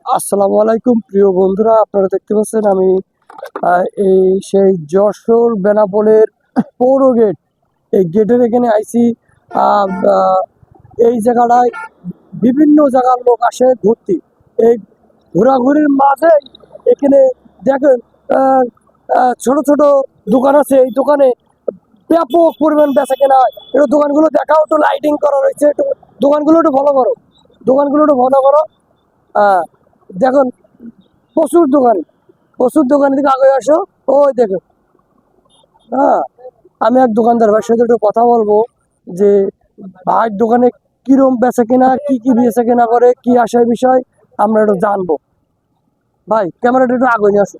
আসসালামু আলাইকুম প্রিয় বন্ধুরা, আপনারা দেখতে পাচ্ছেন আমি এই সেই যশোর বেনাপোলের পৌর গেট, এই গেটের এখানে আইছি। আহ, আহ, এই জায়গাটায় বিভিন্ন জায়গার লোক আসে ঘুরতে। এই ঘোরাঘুরির মাঝে এখানে দেখেন আহ, ছোট ছোট দোকান আছে। এই দোকানে ব্যাপক পরিমাণ বেচা কেনা হয়। একটু দোকানগুলো দেখাও, একটু লাইটিং করা রয়েছে, একটু দোকানগুলো একটু ভালো করো, দোকানগুলো একটু ভালো করো। আহ, দেখুন প্রচুর দোকান থেকে আগে আসো। ওই দেখো, হ্যাঁ, আমি এক দোকানদার ভাইয়ের সাথে একটু কথা বলবো যে ভাইয়ের দোকানে কিরম বেচা কেনা, কি কি বেচা কেনা করে, কি আসার বিষয় আমরা একটু জানবো। ভাই ক্যামেরাটা একটু আগে নিয়ে আসো।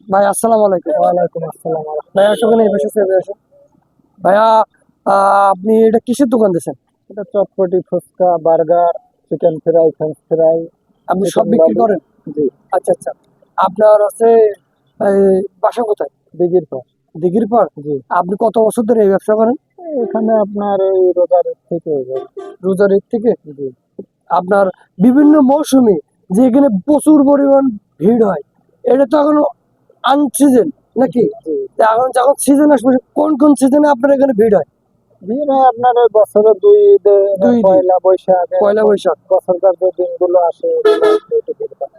ভাই আসসালামু আলাইকুম। ওয়ালাইকুম আসসালাম। ভাই আসো, কেন এই পাশে চলে আসো। ভাইয়া, আপনি এটা কিসের দোকান দিয়েছেন? এটা চটপটি, ফুচকা, burger, chicken fry, french fry, আপনি সব চিকেন বিক্রি ললি। করেন? জি, আচ্ছা আচ্ছা। আপনার হচ্ছে এই বাসা কোথায়? দিঘির পর। দিঘির পর। জি, আপনি কত বছর ধরে এই ব্যবসা করেন? এখানে আপনার এই রোজার ঈদ থেকে রোজার ঈদ থেকে। জি, আপনার বিভিন্ন মৌসুমে যে এখানে প্রচুর পরিমাণ ভিড় হয়, এটা তো এখন আনসিজন নাকি? জি। তা এখন যখন সিজন আসবে, কোন কোন সিজনে আপনার এখানে ভিড় হয়? ভিড় হয় আপনার ওই বছরে দুই ঈদে, দুই ঈদে। পয়লা বৈশাখ, পয়লা বৈশাখ। বছরকার যে দিনগুলো আসে ওগুলো একটু ভিড় হয়।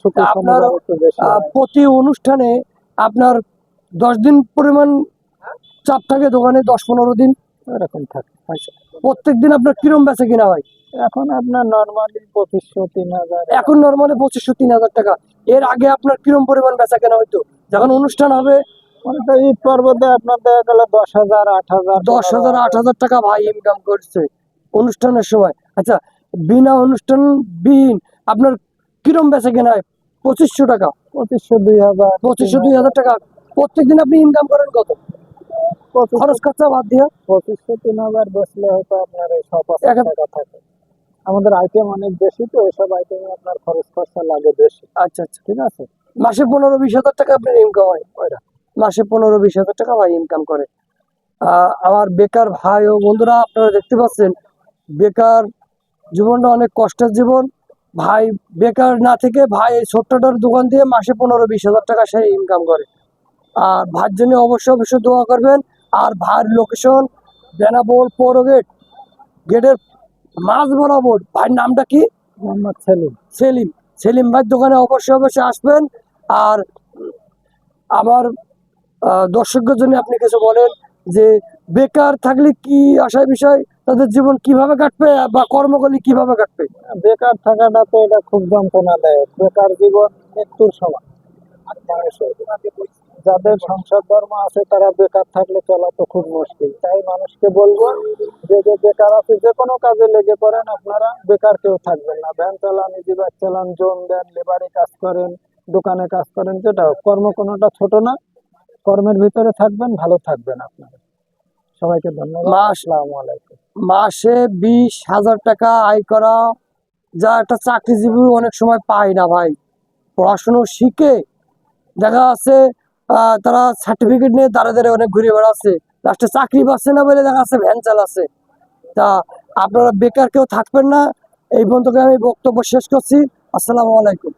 শুক্র আপনার শনিবার একটু বেশি হয়। প্রতি অনুষ্ঠানে আপনার 10 দিন পরিমাণ চাপ থাকে দোকানে, 10-15 দিন। এরকম থাকে। প্রত্যেক দিন আপনার কিরম বেচা কিনা হয়? এখন আপনার নর্মালি 2500, 3000। এখন নর্মালি 2500-3000 টাকা। এর আগে আপনার কিরম পরিমাণ বেচা কেনা হইতো যখন অনুষ্ঠান হবে? অনেকটা ঈদ পর্বতে আপনার দেখা গেল 10,000, 8,000, 10,000 15,000। 8,000 টাকা ভাই ইনকাম করছে অনুষ্ঠানের সময়। আচ্ছা, বিনা অনুষ্ঠান বিহীন আপনার কিরম বেচা কেনা হয়? 2500 টাকা, 2500, 2000, 2500-2000 টাকা। প্রত্যেকদিন আপনি ইনকাম করেন কত, খরচ 2500, খরচা বাদ দিয়ে? 2500, 3000 বেচলে হয়তো আপনার এই 100-500 এক- টাকা থাকে। আমাদের আইটেম অনেক বেশি, তো এইসব আইটেমে আপনার খরচ খরচা লাগে বেশি। আচ্ছা আচ্ছা। ঠিক আছে। মাসে 15-20 হাজার টাকা আপনার ইনকাম হয় ওইটা? মাসে 15-20 হাজার টাকা ভাই ইনকাম করে। আমার বেকার ভাই ও বন্ধুরা, আপনারা দেখতে পাচ্ছেন বেকার জীবনটা অনেক কষ্টের জীবন। ভাই বেকার না থেকে ভাই এই ছোট্টটার দোকান দিয়ে মাসে 15-20 হাজার টাকা সে ইনকাম করে। আর ভাইয়ের জন্য অবশ্যই অবশ্যই দোয়া করবেন। আর ভাইয়ের লোকেশন বেনাপোল পৌর গেট, গেটের মাঝ বরাবর। ভাইয়ের নামটা কি? মোহাম্মদ সেলিম। সেলিম। সেলিম ভাইয়ের দোকানে অবশ্যই অবশ্যই আসবেন। আর আমার দর্শকদের জন্য আপনি কিছু বলেন যে বেকার থাকলে কি আশায় বিষয়, তাদের জীবন কিভাবে কাটবে বা কর্ম করলে কিভাবে কাটবে? বেকার থাকাটা তো এটা খুব যন্ত্রণাদায়ক। বেকার জীবন মৃত্যুর সমান মানুষের। যাদের সংসার ধর্ম আছে তারা বেকার থাকলে চলা তো খুব মুশকিল। তাই মানুষকে বলবো যে যে বেকার আছে যে কোনো কাজে লেগে পড়েন, আপনারা বেকার কেউ থাকবেন না। ভ্যান চালান, ইজিবাইক চালান, জোন দেন, লেবারি কাজ করেন, দোকানে কাজ করেন, যেটা হোক, কর্ম কোনোটা ছোট না। কর্মের ভিতরে থাকবেন, ভালো থাকবেন আপনারা। সবাইকে ধন্যবাদ। আসসালামু আলাইকুম। মাসে 20,000 টাকা আয় করা যা একটা চাকরিজীবী অনেক সময় পায় না ভাই। পড়াশুনো শিখে দেখা যাচ্ছে তারা সার্টিফিকেট নিয়ে দাঁড়ে দাঁড়িয়ে অনেক ঘুরে বেড়াচ্ছে, লাস্টে চাকরি পাচ্ছে না বলে দেখা যাচ্ছে ভ্যান চালাচ্ছে। তা আপনারা বেকার কেউ থাকবেন না। এই পর্যন্ত আমি বক্তব্য শেষ করছি। আসসালামু আলাইকুম।